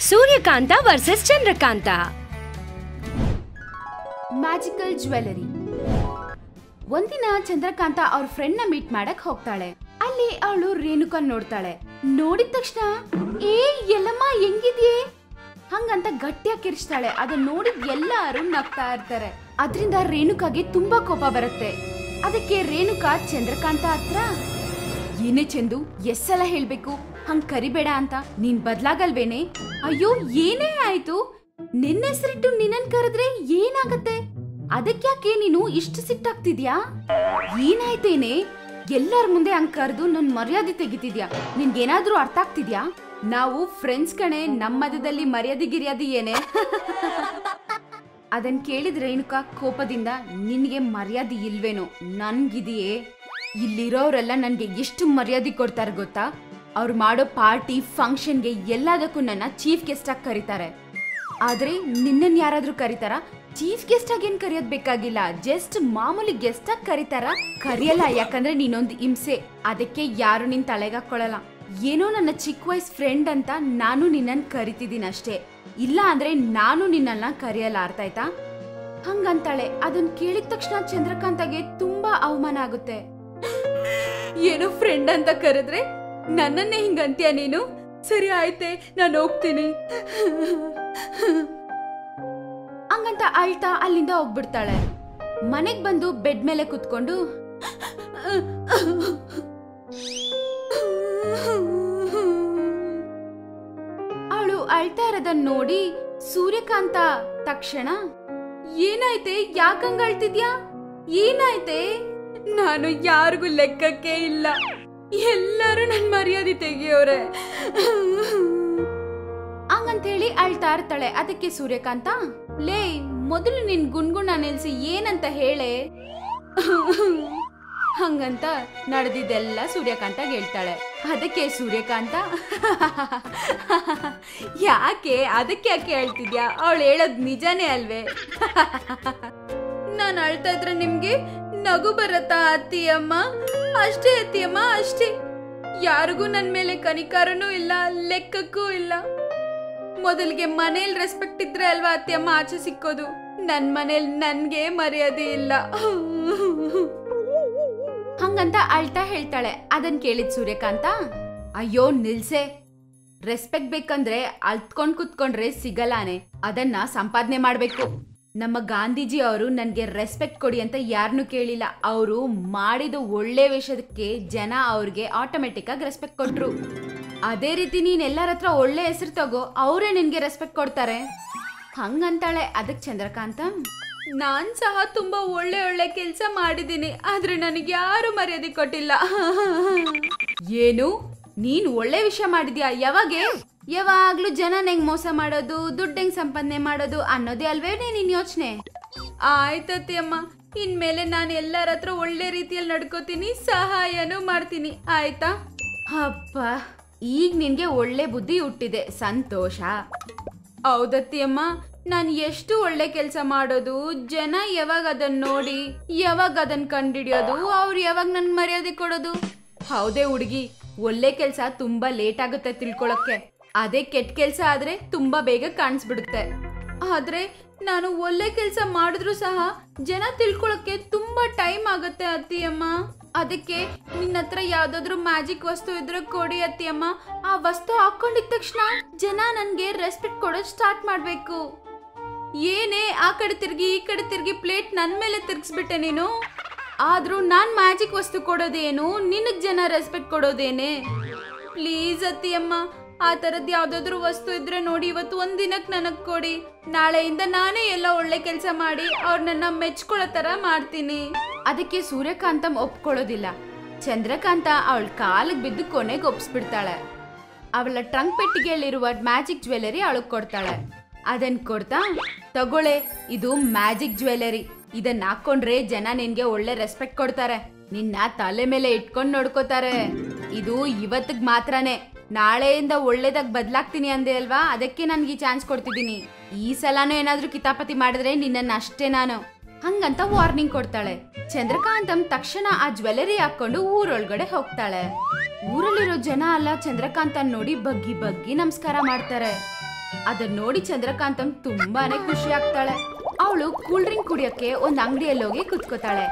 Suryakanta versus Chandrakanta. Magical jewellery. ಒಂದಿನ ಚಂದ್ರಕಾಂತ ಅವ್ರ friend ನ ಮೀಟ್ ಮಾಡಕ್ ಹೋಗ್ತಾಳೆ. ಅಲ್ಲಿ ಅವಳು ರೇಣುಕನ್ ನೋಡ್ತಾಳೆ. ನೋಡಿದ ತಕ್ಷಣ ಏ ಎಲ್ಲಮ್ಮ ಹೆಂಗಿದ್ಯೆ ಹಂಗಂತ ಗಟ್ಟಿಯಾಗಿ ಕಿರ್ಚ್ತಾಳೆ. ಅದನ್ನ ನೋಡಿ ಎಲ್ಲಾರು ನಗ್ತಾ ಇರ್ತಾರೆ. ಅದ್ರಿಂದ ರೇಣುಕಾಗೆ ತುಂಬಾ ಕೋಪ ಬರುತ್ತೆ. ಅದಕ್ಕೆ ರೇಣುಕಾ ಚಂದ್ರಕಾಂತ ಹತ್ರ, ಏನೇ ಚಂದು, ಎಸ್ಸಲ ಹೇಳ್ಬೇಕು ಹಂಗ್ ಕರಿಬೇಡ ಅಂತ, ನೀನ್ ಬದ್ಲಾಗಲ್ವೇನೆ? ಅಯ್ಯೋ ಏನೇ ಆಯ್ತು, ನಿನ್ನ ಹೆಸರಿಟ್ಟು ನಿನ್ನನ್ ಕರೆದ್ರೆ ಏನಾಗತ್ತೆ? ಅದಕ್ಯಾಕೆ ನೀನು ಇಷ್ಟು ಸಿಟ್ಟಾಗ್ತಿದ್ಯಾ? ಏನಾಯ್ತೇನೆ? ಎಲ್ಲರ ಮುಂದೆ ಹಂಗ್ ಕರೆದು ನನ್ ಮರ್ಯಾದೆ ತೆಗಿತಿದ್ಯಾ? ನಿನ್ಗೇನಾದ್ರೂ ಅರ್ಥ ಆಗ್ತಿದ್ಯಾ? ನಾವು ಫ್ರೆಂಡ್ಸ್ ಕಣೆ, ನಮ್ಮ ಮಧ್ಯದಲ್ಲಿ ಮರ್ಯಾದೆ ಗಿರ್ಯಾದೆ ಏನೇ? ಅದನ್ ಕೇಳಿದ ರೇಣುಕಾ ಕೋಪದಿಂದ, ನಿನ್ಗೆ ಮರ್ಯಾದೆ ಇಲ್ವೇನೋ? ನನ್ಗಿದೆಯೇ? ಇಲ್ಲಿರೋರೆಲ್ಲ ನನ್ಗೆ ಎಷ್ಟು ಮರ್ಯಾದೆ ಕೊಡ್ತಾರೆ ಗೊತ್ತಾ? ಅವ್ರು ಮಾಡೋ ಪಾರ್ಟಿ ಫಂಕ್ಷನ್ಗೆ ಎಲ್ಲದಕ್ಕೂ ನನ್ನ ಚೀಫ್ ಗೆಸ್ಟ್ ಆಗಿ ಕರೀತಾರೆ. ಆದ್ರೆ ನಿನ್ನನ್ ಯಾರಾದ್ರೂ ಕರೀತಾರ? ಚೀಫ್ ಗೆಸ್ಟ್ ಆಗಿ ಏನ್ ಕರೆಯೋದ್ ಬೇಕಾಗಿಲ್ಲ, ಜಸ್ಟ್ ಮಾಮೂಲಿ ಗೆಸ್ಟ್ ಆಗಿ ಕರೀತಾರ? ಕರಿಯಲ್ಲ, ಯಾಕಂದ್ರೆ ನೀನೊಂದು ಹಿಂಸೆ. ಅದಕ್ಕೆ ಯಾರು ನಿನ್ ತಲೆಗೆ ಹಾಕೊಳ್ಳಲ್ಲ. ಏನೋ ನನ್ನ ಚಿಕ್ಕ ವಯಸ್ಸು ಫ್ರೆಂಡ್ ಅಂತ ನಾನು ನಿನ್ನನ್ ಕರಿತಿದ್ದೀನಿ ಅಷ್ಟೇ, ಇಲ್ಲ ಅಂದ್ರೆ ನಾನು ನಿನ್ನನ್ನ ಕರೆಯಲ್ಲ, ಅರ್ಥ ಆಯ್ತಾ? ಹಂಗಂತಾಳೆ. ಅದನ್ ಕೇಳಿದ ತಕ್ಷಣ ಚಂದ್ರಕಾಂತಗೆ ತುಂಬಾ ಅವಮಾನ ಆಗುತ್ತೆ. ಏನೋ ಫ್ರೆಂಡ್ ಅಂತ ಕರೆದ್ರೆ ನನ್ನನ್ನೇ ಹಿಂಗಂತ್ಯ ನೀನು? ಸರಿ ಆಯ್ತೆ, ನಾನು ಹೋಗ್ತೀನಿ ಹಂಗಂತ ಅಳ್ತಾ ಅಲ್ಲಿಂದ ಹೋಗ್ಬಿಡ್ತಾಳೆ. ಮನೆಗ್ ಬಂದು ಬೆಡ್ ಮೇಲೆ ಕುತ್ಕೊಂಡು ಅವಳು ಅಳ್ತಾ ಇರೋದನ್ನ ನೋಡಿ ಸೂರ್ಯಕಾಂತ ತಕ್ಷಣ, ಏನಾಯ್ತೆ? ಯಾಕಂಗ ಅಳ್ತಿದ್ಯಾ? ಏನಾಯ್ತೆ? ನಾನು ಯಾರಿಗೂ ಲೆಕ್ಕಕ್ಕೆ ಇಲ್ಲ, ಎಲ್ಲರೂ ನನ್ ಮರ್ಯಾದೆ ತೆಗಿಯೋರೆ ಹಂಗಂತ ಹೇಳಿ ಅಳ್ತಾ ಇರ್ತಾಳೆ. ಅದಕ್ಕೆ ಸೂರ್ಯಕಾಂತ, ಲೇ ಮೊದಲು ನಿನ್ ಗುಣ್ಗುಣ ನಿಲ್ಸಿ ಏನಂತ ಹೇಳೆ ಹಂಗಂತ ನಡೆದಿದ್ದೆಲ್ಲ ಸೂರ್ಯಕಾಂತ ಹೇಳ್ತಾಳೆ. ಅದಕ್ಕೆ ಸೂರ್ಯಕಾಂತ, ಯಾಕೆ ಅದಕ್ಕೆ ಯಾಕೆ ಹೇಳ್ತಿದ್ಯಾ? ಅವಳು ಹೇಳೋದ್ ನಿಜಾನೇ ಅಲ್ವೇ? ನಾನು ಅಳ್ತಾ ಇದ್ರೆ ನಿಮ್ಗೆ ನಗು ಬರತ್ತಾ ಅತ್ತಿಯಮ್ಮ? ಅಷ್ಟೇ ಅತ್ತಿಯಮ್ಮ, ಅಷ್ಟೇ. ಯಾರಿಗೂ ನನ್ ಮೇಲೆ ಕನಿಕಾರನೂ ಇಲ್ಲ, ಲೆಕ್ಕಕ್ಕೂ ಇಲ್ಲ. ಮೊದಲಿಗೆ ಮನೇಲಿ ರೆಸ್ಪೆಕ್ಟ್ ಇದ್ರೆ ಅಲ್ವಾ ಅತ್ತಿಯಮ್ಮ ಆಚೆ ಸಿಕ್ಕೋದು? ನನ್ ಮನೇಲಿ ನನ್ಗೆ ಮರ್ಯಾದೆ ಇಲ್ಲ ಹಂಗಂತ ಅಳ್ತಾ ಹೇಳ್ತಾಳೆ. ಅದನ್ ಕೇಳಿದ್ ಸೂರ್ಯಕಾಂತ, ಅಯ್ಯೋ ನಿಲ್ಸೆ, ರೆಸ್ಪೆಕ್ಟ್ ಬೇಕಂದ್ರೆ ಅಳ್ತ್ಕೊಂಡ್ ಕುತ್ಕೊಂಡ್ರೆ ಸಿಗಲಾನೆ, ಅದನ್ನ ಸಂಪಾದನೆ ಮಾಡ್ಬೇಕು. ನಮ್ಮ ಗಾಂಧೀಜಿ ಅವರು ನನ್ಗೆ ರೆಸ್ಪೆಕ್ಟ್ ಕೊಡಿ ಅಂತ ಯಾರನ್ನೂ ಕೇಳಿಲ್ಲ. ಅವರು ಮಾಡಿದ ಒಳ್ಳೆ ವಿಷಯಕ್ಕೆ ಜನ ಅವ್ರಿಗೆ ಆಟೋಮೆಟಿಕ್ ಆಗಿ ರೆಸ್ಪೆಕ್ಟ್ ಕೊಟ್ರು. ಅದೇ ರೀತಿ ನೀನ್ ಎಲ್ಲರ ಹತ್ರ ಒಳ್ಳೆ ಹೆಸರು ತಗೋ, ಅವರೇ ನಿನ್ಗೆ ರೆಸ್ಪೆಕ್ಟ್ ಕೊಡ್ತಾರೆ ಹಂಗಂತಾಳೆ. ಅದಕ್ ಚಂದ್ರಕಾಂತ, ನಾನ್ ಸಹ ತುಂಬಾ ಒಳ್ಳೆ ಒಳ್ಳೆ ಕೆಲ್ಸ ಮಾಡಿದೀನಿ, ಆದ್ರೆ ನನಗೆ ಯಾರು ಮರ್ಯಾದೆ ಕೊಟ್ಟಿಲ್ಲ. ಏನು? ನೀನ್ ಒಳ್ಳೆ ವಿಷಯ ಮಾಡಿದ್ಯಾ? ಯಾವಾಗೆ? ಯಾವಾಗ್ಲೂ ಜನನ ಹೆಂಗ್ ಮೋಸ ಮಾಡೋದು, ದುಡ್ಡು ಹೆಂಗ್ ಸಂಪಾದನೆ ಮಾಡೋದು ಅನ್ನೋದೇ ಅಲ್ವೇ ನಿನ್ ಯೋಚನೆ? ಆಯ್ತತಿ ಅಮ್ಮ, ಇನ್ಮೇಲೆ ನಾನು ಎಲ್ಲರ ಹತ್ರ ಒಳ್ಳೆ ರೀತಿಯಲ್ಲಿ ನಡ್ಕೋತೀನಿ, ಸಹಾಯನೂ ಮಾಡ್ತೀನಿ, ಆಯ್ತಾ? ಅಪ್ಪ, ಈಗ ನಿನ್ಗೆ ಒಳ್ಳೆ ಬುದ್ಧಿ ಹುಟ್ಟಿದೆ, ಸಂತೋಷ. ಹೌದತ್ತಿ ಅಮ್ಮ, ನಾನು ಎಷ್ಟು ಒಳ್ಳೆ ಕೆಲಸ ಮಾಡೋದು, ಜನ ಯಾವಾಗ ಅದನ್ನ ನೋಡಿ ಯಾವಾಗ ಅದನ್ನ ಕಂಡಿಡಿಯೋದು, ಅವ್ರು ಯಾವಾಗ ನನ್ ಮರ್ಯಾದೆ ಕೊಡೋದು? ಹೌದೇ ಹುಡುಗಿ, ಒಳ್ಳೆ ಕೆಲ್ಸ ತುಂಬಾ ಲೇಟ್ ಆಗುತ್ತೆ ತಿಳ್ಕೊಳಕ್ಕೆ, ಅದೇ ಕೆಟ್ಟ ಕೆಲ್ಸ ಆದ್ರೆ ತುಂಬಾ ಬೇಗ ಕಾಣಿಸ್ಬಿಡುತ್ತೆ. ಆದ್ರೆ ನಾನು ಒಳ್ಳೆ ಕೆಲ್ಸ ಮಾಡಿದ್ರು ಸಹ ಜನ ತಿಳ್ಕೊಳಕ್ಕೆ ತುಂಬಾ ಟೈಮ್ ಆಗುತ್ತೆ ಅತ್ತಿಯಮ್ಮ. ಅದಕ್ಕೆ ನಿನ್ನ ಹತ್ರ ಯಾವ್ದಾದ್ರು ಮ್ಯಾಜಿಕ್ ವಸ್ತು ಇದ್ರೆ ಕೊಡಿ ಅತ್ತಿಯಮ್ಮ. ಆ ವಸ್ತು ಹಾಕೊಂಡಿದ ತಕ್ಷಣ ಜನ ನನ್ಗೆ ರೆಸ್ಪೆಕ್ಟ್ ಕೊಡೋದ್ ಸ್ಟಾರ್ಟ್ ಮಾಡ್ಬೇಕು. ಏನೇ ಆ ಕಡೆ ತಿರ್ಗಿ ಈ ಕಡೆ ತಿರ್ಗಿ ಪ್ಲೇಟ್ ನನ್ ಮೇಲೆ ತಿರ್ಗಿಸ್ಬಿಟ್ಟೆ ನೀನು? ಆದ್ರೂ ನಾನ್ ಮ್ಯಾಜಿಕ್ ವಸ್ತು ಕೊಡೋದೇನು, ನಿನಗ್ ಜನ ರೆಸ್ಪೆಕ್ಟ್ ಕೊಡೋದೇನೆ? ಪ್ಲೀಸ್ ಅತ್ತಿಯಮ್ಮ, ಆ ತರದ್ ಯಾವ್ದಾದ್ರು ವಸ್ತು ಇದ್ರೆ ನೋಡಿ ಇವತ್ತು ಒಂದಿನಕ್ ನನಗ್ ಕೊಡಿ. ನಾಳೆಯಿಂದ ನಾನೇ ಎಲ್ಲ ಒಳ್ಳೆ ಕೆಲ್ಸ ಮಾಡಿ ಅವ್ರ ನನ್ನ ಮೆಚ್ಕೊಳ್ಳೋ ತರ ಮಾಡ್ತೀನಿ. ಅದಕ್ಕೆ ಸೂರ್ಯಕಾಂತ ಒಪ್ಕೊಳ್ಳೋದಿಲ್ಲ. ಚಂದ್ರಕಾಂತ ಅವಳ ಕಾಲಿಗೆ ಬಿದ್ದು ಕೊನೆಗೆ ಒಪ್ಸ್ಬಿಡ್ತಾಳೆ. ಅವಳ ಟ್ರಂಕ್ ಪೆಟ್ಟಿಗೆಯಲ್ಲಿರುವ ಮ್ಯಾಜಿಕ್ ಜ್ಯುವೆಲರಿ ಅವಳಗ್ ಕೊಡ್ತಾಳೆ. ಅದನ್ ಕೊಡ್ತಾ, ತಗೊಳ್ಳೆ, ಇದು ಮ್ಯಾಜಿಕ್ ಜ್ಯುವೆಲರಿ, ಇದನ್ನ ಹಾಕೊಂಡ್ರೆ ಜನ ನಿನ್ಗೆ ಒಳ್ಳೆ ರೆಸ್ಪೆಕ್ಟ್ ಕೊಡ್ತಾರೆ, ನಿನ್ನ ತಲೆ ಮೇಲೆ ಇಟ್ಕೊಂಡ್ ನೋಡ್ಕೋತಾರೆ. ಇದು ಇವತ್ತಿಗೆ ಮಾತ್ರನೇ, ನಾಳೆಯಿಂದ ಒಳ್ಳೇದಾಗ ಬದ್ಲಾಗ್ತೀನಿ ಅಂದೆ ಅಲ್ವಾ, ಅದಕ್ಕೆ ನನ್ಗೆ ಈ ಚಾನ್ಸ್ ಕೊಡ್ತಿದ್ದೀನಿ. ಈ ಸಲನೂ ಏನಾದ್ರೂ ಕಿತಾಪತಿ ಮಾಡಿದ್ರೆ ನಿನ್ನನ್ನ ಅಷ್ಟೇ ನಾನು ಹಂಗಂತ ವಾರ್ನಿಂಗ್ ಕೊಡ್ತಾಳೆ. ಚಂದ್ರಕಾಂತಂ ತಕ್ಷಣ ಆ ಜ್ಯುವೆಲರಿ ಹಾಕೊಂಡು ಊರೊಳಗಡೆ ಹೋಗ್ತಾಳೆ. ಊರಲ್ಲಿರೋ ಜನ ಎಲ್ಲ ಚಂದ್ರಕಾಂತನ್ ನೋಡಿ ಬಗ್ಗಿ ಬಗ್ಗಿ ನಮಸ್ಕಾರ ಮಾಡ್ತಾರೆ. ಅದನ್ನ ನೋಡಿ ಚಂದ್ರಕಾಂತಂ ತುಂಬಾನೇ ಖುಷಿ ಆಗ್ತಾಳೆ. ಅವಳು ಕೂಲ್ ಡ್ರಿಂಕ್ ಕುಡಿಯಕ್ಕೆ ಒಂದ್ ಅಂಗಡಿಯಲ್ಲಿ ಹೋಗಿ ಕುತ್ಕೋತಾಳೆ.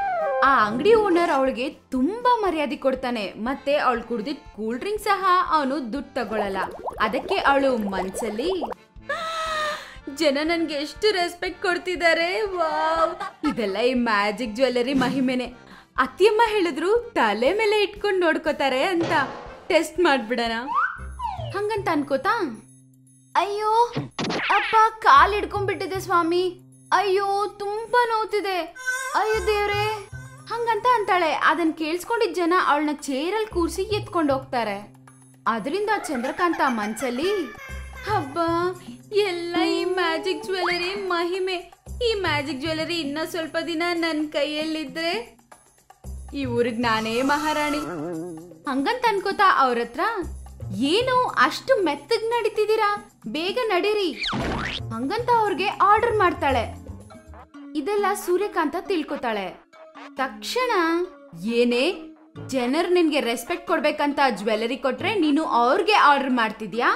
ಆ ಅಂಗಡಿ ಓನರ್ ಅವಳಿಗೆ ತುಂಬಾ ಮರ್ಯಾದೆ ಕೊಡ್ತಾನೆ. ಮತ್ತೆ ಅವಳು ಕುಡ್ದಿದ್ ಕೂಲ್ ಡ್ರಿಂಕ್ ಸಹ ಅವನು ದುಡ್ಡು ತಗೊಳಲ್ಲ. ಅದಕ್ಕೆ ಅವಳು ಮನ್ಸಲ್ಲಿ ಜನ ನನ್ಗೆ ಎಷ್ಟು ರೆಸ್ಪೆಕ್ಟ್ ಕೊಡ್ತಿದ್ದಾರೆ, ವಾವ್, ಇದೆಲ್ಲ ಈ ಮ್ಯಾಜಿಕ್ ಜ್ಯುವೆಲ್ಲರಿ ಮಹಿಮೆನೆ. ಅತ್ತಿಯಮ್ಮ ಹೇಳಿದ್ರು ತಲೆ ಮೇಲೆ ಇಟ್ಕೊಂಡು ನೋಡ್ಕೋತಾರೆ ಅಂತ. ಟೆಸ್ಟ್ ಮಾಡ್ಬಿಡಣ ಹಂಗಂತ ಅನ್ಕೋತಾ, ಅಯ್ಯೋ ಅಪ್ಪ ಕಾಲ್ ಹಿಡ್ಕೊಂಡ್ಬಿಟ್ಟಿದೆ ಸ್ವಾಮಿ, ಅಯ್ಯೋ ತುಂಬಾ ನೋವ್ತಿದೆ, ಅಯ್ಯೋ ದೇವ್ರೆ ಹಂಗಂತ ಅಂತಾಳೆ. ಅದನ್ನ ಕೇಳಿಸ್ಕೊಂಡಿದ್ ಜನ ಅವಳನ್ನ ಚೇರಲ್ಲಿ ಕೂರ್ಸಿ ಎತ್ಕೊಂಡು ಹೋಗ್ತಾರೆ. ಅದರಿಂದ ಚಂದ್ರಕಾಂತ ಮನ್ಸಲ್ಲಿ, ಹಬ್ಬ ಎಲ್ಲ ಈ ಮ್ಯಾಜಿಕ್ ಜ್ಯುವೆಲ್ಲರಿ ಮಹಿಮೆ. ಈ ಮ್ಯಾಜಿಕ್ ಜ್ಯುವೆಲ್ಲರಿ ಇನ್ನ ಸ್ವಲ್ಪ ದಿನ ನನ್ನ ಕೈಯಲ್ಲಿದ್ರೆ ಈ ಊರಿಗೆ ನಾನೇ ಮಹಾರಾಣಿ ಹಂಗಂತ ಅನ್ಕೋತಾ ಅವ್ರ ಹತ್ರ, ಏನು ಅಷ್ಟು ಮೆತ್ತಗ್ ನಡೀತಿದ್ದೀರಾ, ಬೇಗ ನಡೀರಿ ಹಂಗಂತ ಅವ್ರಿಗೆ ಆರ್ಡರ್ ಮಾಡ್ತಾಳೆ. ಇದೆಲ್ಲ ಸೂರ್ಯಕಾಂತ ತಿಳ್ಕೊತಾಳೆ. ತಕ್ಷಣ, ಏನೇ ಜನರು ನಿನ್ಗೆ ರೆಸ್ಪೆಕ್ಟ್ ಕೊಡ್ಬೇಕಂತ ಜ್ಯುವೆಲ್ಲರಿ ಕೊಟ್ರೆ ನೀನು ಅವ್ರಿಗೆ ಆರ್ಡರ್ ಮಾಡ್ತಿದ್ಯಾ?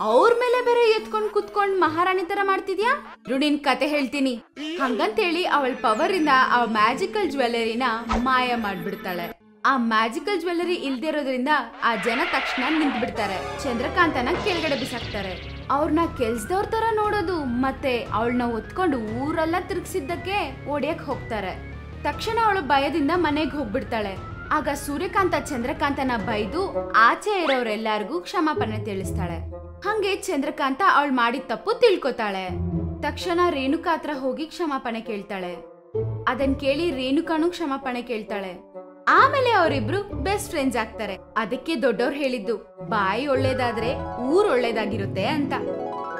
ಅವ್ರ ಮೇಲೆ ಬೇರೆ ಎತ್ಕೊಂಡ್ ಕುತ್ಕೊಂಡ್ ಮಹಾರಾಣಿ ತರ ಮಾಡ್ತಿದ್ಯಾ? ನಿನ್ ಕತೆ ಹೇಳ್ತೀನಿ ಹಂಗಂತೇಳಿ ಅವಳ ಪವರ್ ಇಂದ ಆ ಮ್ಯಾಜಿಕಲ್ ಜ್ಯುವೆಲ್ಲರಿನ ಮಾಯ ಮಾಡ್ಬಿಡ್ತಾಳೆ. ಆ ಮ್ಯಾಜಿಕಲ್ ಜ್ಯುವೆಲ್ಲರಿ ಇಲ್ದಿರೋದ್ರಿಂದ ಆ ಜನ ತಕ್ಷಣ ನಿಂತ್ ಬಿಡ್ತಾರೆ. ಚಂದ್ರಕಾಂತನ ಕೆಳಗಡೆ ಬಿಸಾಕ್ತಾರೆ. ಅವ್ರನ್ನ ಕೆಲ್ಸದವ್ರ ತರ ನೋಡೋದು ಮತ್ತೆ ಅವಳನ್ನ ಒತ್ಕೊಂಡು ಊರೆಲ್ಲ ತಿರುಗಿಸಿದ್ದಕ್ಕೆ ಓಡಿಯಕ್ ಹೋಗ್ತಾರೆ. ತಕ್ಷಣ ಅವಳು ಭಯದಿಂದ ಮನೆಗೆ ಹೋಗ್ಬಿಡ್ತಾಳೆ. ಆಗ ಸೂರ್ಯಕಾಂತ ಚಂದ್ರಕಾಂತನ ಬೈದು ಆಚೆ ಇರೋರೆಲ್ಲರಿಗೂ ಕ್ಷಮಾಪಣೆ ತಿಳಿಸ್ತಾಳೆ. ಹಂಗೆ ಚಂದ್ರಕಾಂತ ಅವಳು ಮಾಡಿದ ತಪ್ಪು ತಿಳ್ಕೊತಾಳೆ. ತಕ್ಷಣ ರೇಣುಕಾ ಹತ್ರ ಹೋಗಿ ಕ್ಷಮಾಪಣೆ ಕೇಳ್ತಾಳೆ. ಅದನ್ ಕೇಳಿ ರೇಣುಕಾನು ಕ್ಷಮಾಪಣೆ ಕೇಳ್ತಾಳೆ. ಆಮೇಲೆ ಅವರಿಬ್ರು ಬೆಸ್ಟ್ ಫ್ರೆಂಡ್ಸ್ ಆಗ್ತಾರೆ. ಅದಕ್ಕೆ ದೊಡ್ಡವ್ರು ಹೇಳಿದ್ದು ಬಾಯಿ ಒಳ್ಳೇದಾದ್ರೆ ಊರ್ ಒಳ್ಳೇದಾಗಿರುತ್ತೆ ಅಂತ.